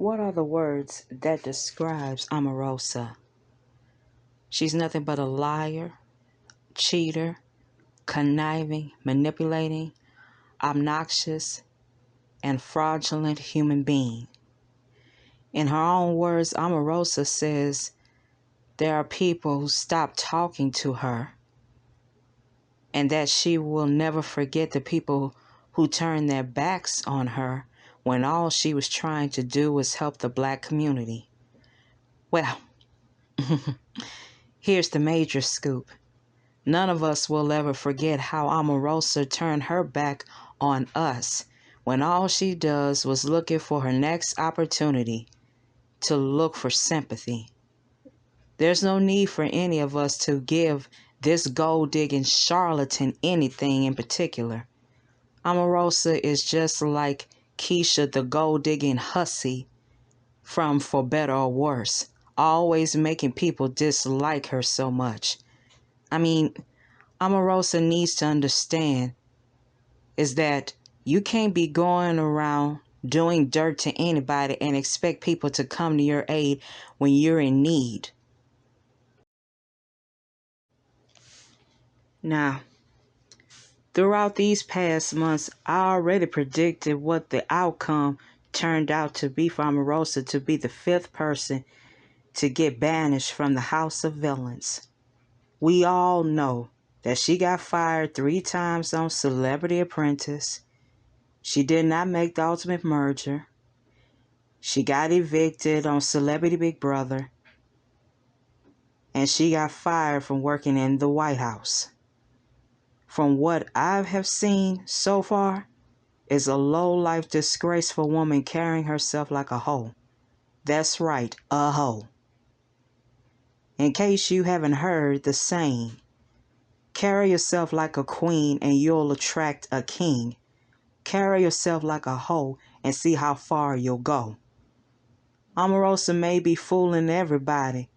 What are the words that describes Omarosa? She's nothing but a liar, cheater, conniving, manipulating, obnoxious, and fraudulent human being. In her own words, Omarosa says there are people who stop talking to her and that she will never forget the people who turned their backs on her when all she was trying to do was help the black community. Well, here's the major scoop. None of us will ever forget how Omarosa turned her back on us when all she does was looking for her next opportunity to look for sympathy. There's no need for any of us to give this gold-digging charlatan anything in particular. Omarosa is just like Keisha the gold-digging hussy from For Better or Worse, always making people dislike her so much. I mean, Omarosa needs to understand is that you can't be going around doing dirt to anybody and expect people to come to your aid when you're in need. Now, throughout these past months, I already predicted what the outcome turned out to be for Omarosa to be the fifth person to get banished from the House of Villains. We all know that she got fired 3 times on Celebrity Apprentice. She did not make the Ultimate Merger. She got evicted on Celebrity Big Brother. And she got fired from working in the White House. From what I have seen so far, is a low-life, disgraceful woman carrying herself like a hoe. That's right, a hoe. In case you haven't heard the saying, carry yourself like a queen and you'll attract a king. Carry yourself like a hoe and see how far you'll go. Omarosa may be fooling everybody,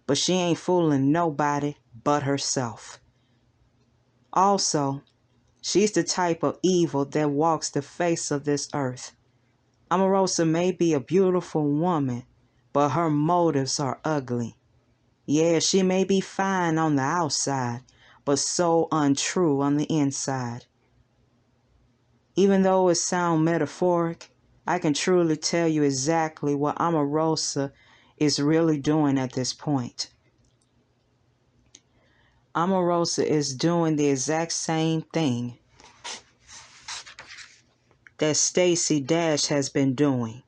but she ain't fooling nobody but herself. Also, she's the type of evil that walks the face of this earth. Omarosa may be a beautiful woman, but her motives are ugly. Yeah, she may be fine on the outside, but so untrue on the inside. Even though it sounds metaphoric, I can truly tell you exactly what Omarosa is really doing at this point. Omarosa is doing the exact same thing that Stacey Dash has been doing,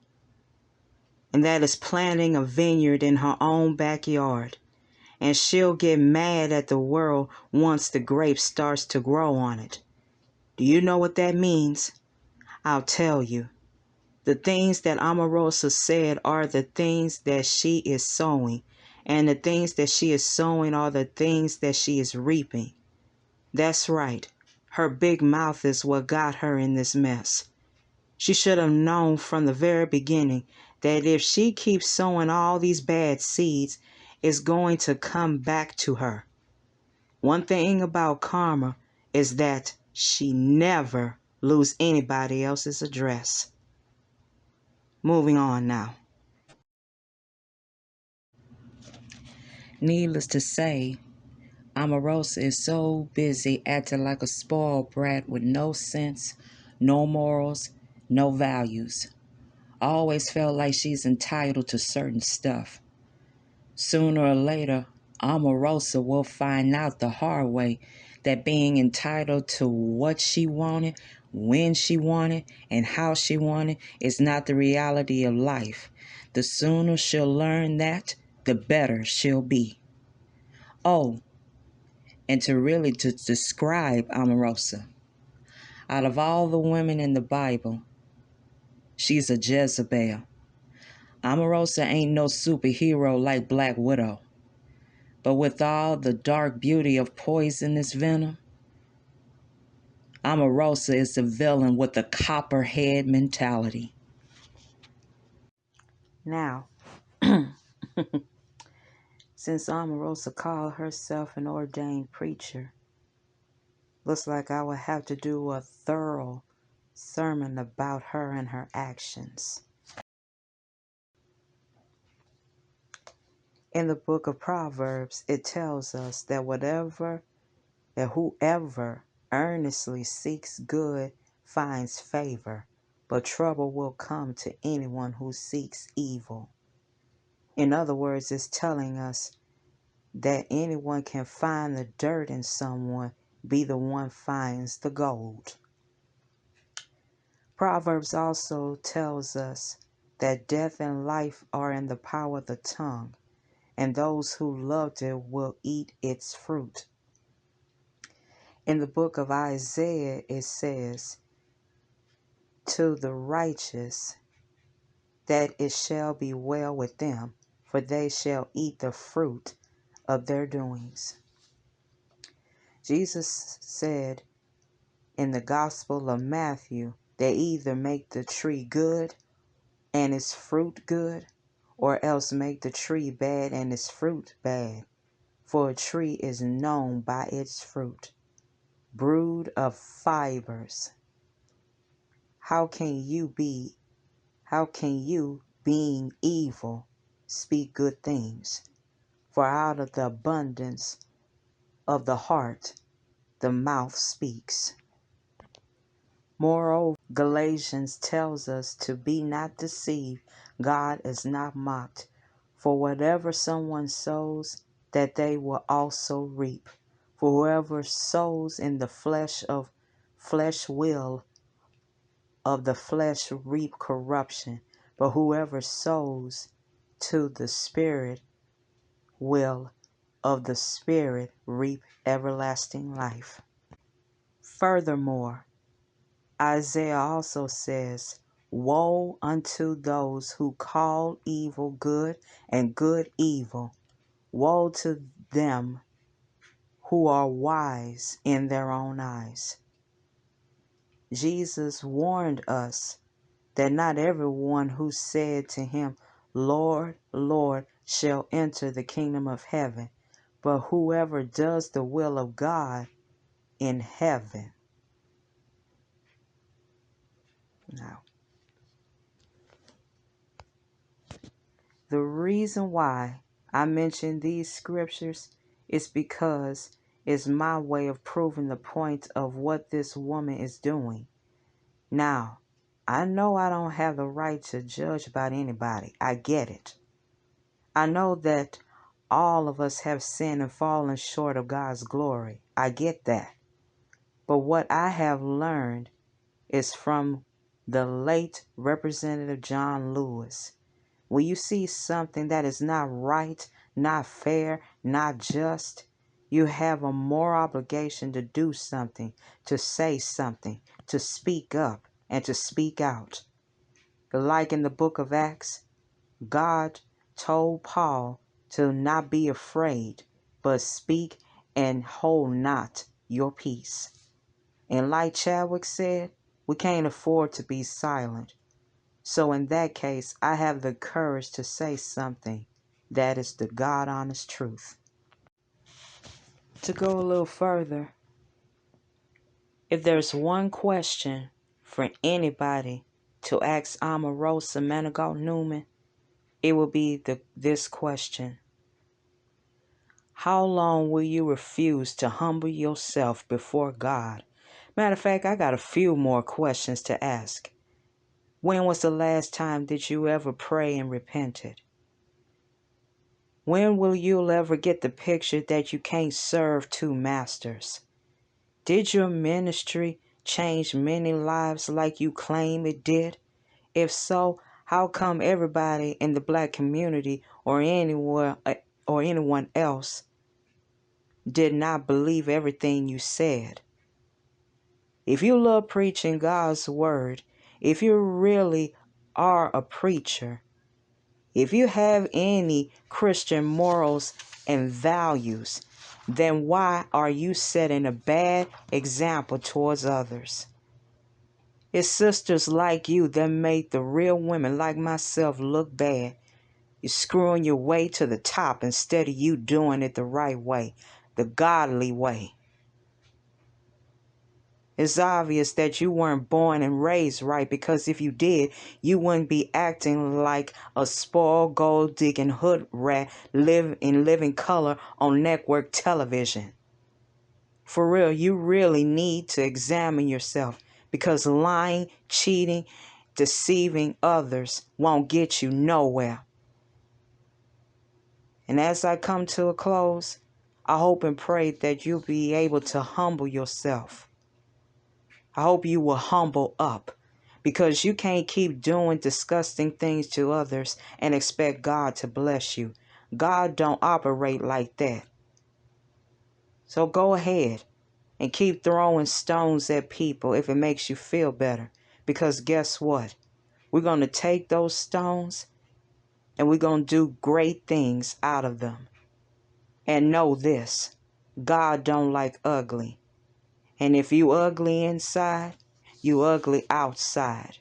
and that is planting a vineyard in her own backyard. And she'll get mad at the world once the grape starts to grow on it. Do you know what that means? I'll tell you. The things that Omarosa said are the things that she is sowing, and the things that she is sowing are the things that she is reaping. That's right. Her big mouth is what got her in this mess. She should have known from the very beginning that if she keeps sowing all these bad seeds, it's going to come back to her. One thing about karma is that she never lose anybody else's address. Moving on now. Needless to say, Omarosa is so busy acting like a spoiled brat with no sense, no morals, no values. Always felt like she's entitled to certain stuff. Sooner or later, Omarosa will find out the hard way that being entitled to what she wanted, when she wanted, and how she wanted is not the reality of life. The sooner she'll learn that, the better she'll be. Oh, and to describe Omarosa, out of all the women in the Bible, she's a Jezebel. Omarosa ain't no superhero like Black Widow. But with all the dark beauty of poisonous venom, Omarosa is the villain with the copperhead mentality. Now, since Omarosa called herself an ordained preacher, looks like I will have to do a thorough sermon about her and her actions. In the book of Proverbs, it tells us that whoever earnestly seeks good finds favor, but trouble will come to anyone who seeks evil. In other words, it's telling us that anyone can find the dirt in someone, be the one finds the gold. Proverbs also tells us that death and life are in the power of the tongue, and those who loved it will eat its fruit. In the book of Isaiah, it says, to the righteous, that it shall be well with them, for they shall eat the fruit of their doings. Jesus said in the Gospel of Matthew, they either make the tree good and its fruit good, or else make the tree bad and its fruit bad. For a tree is known by its fruit. Brood of fibers. How can you, being evil, speak good things? For out of the abundance of the heart, the mouth speaks. Moreover, Galatians tells us to be not deceived. God is not mocked. For whatever someone sows, that they will also reap. For whoever sows in the flesh will of the flesh reap corruption, but whoever sows to the Spirit will of the Spirit reap everlasting life. Furthermore, Isaiah also says, woe unto those who call evil good and good evil. Woe to them who are wise in their own eyes. Jesus warned us that not everyone who said to him, Lord, Lord, shall enter the kingdom of heaven, but whoever does the will of God in heaven. Now, the reason why I mention these scriptures is because it's my way of proving the point of what this woman is doing. Now, I know I don't have the right to judge about anybody. I get it. I know that all of us have sinned and fallen short of God's glory. I get that. But what I have learned is from the late Representative John Lewis. When you see something that is not right, not fair, not just, you have a moral obligation to do something, to say something, to speak up, and to speak out. Like in the book of Acts, God told Paul to not be afraid, but speak and hold not your peace. And like Chadwick said, we can't afford to be silent. So in that case, I have the courage to say something that is the God-honest truth. To go a little further, if there's one question for anybody to ask Omarosa Manigault Newman, it will be this question. How long will you refuse to humble yourself before God? Matter of fact, I got a few more questions to ask. When was the last time that you ever prayed and repented? When will you ever get the picture that you can't serve two masters? Did your ministry change many lives like you claim it did? If so, how come everybody in the black community or anyone else did not believe everything you said? If you love preaching God's word, if you really are a preacher, if you have any Christian morals and values, then why are you setting a bad example towards others? It's sisters like you that make the real women like myself look bad. You're screwing your way to the top instead of you doing it the right way, the godly way. It's obvious that you weren't born and raised right, because if you did, you wouldn't be acting like a spoiled gold digging hood rat in living color on network television. For real, you really need to examine yourself, because lying, cheating, deceiving others won't get you nowhere. And as I come to a close, I hope and pray that you'll be able to humble yourself. I hope you will humble up, because you can't keep doing disgusting things to others and expect God to bless you. God don't operate like that. So go ahead and keep throwing stones at people if it makes you feel better. Because guess what? We're going to take those stones and we're going to do great things out of them. And know this, God don't like ugly. And if you ugly inside, you ugly outside.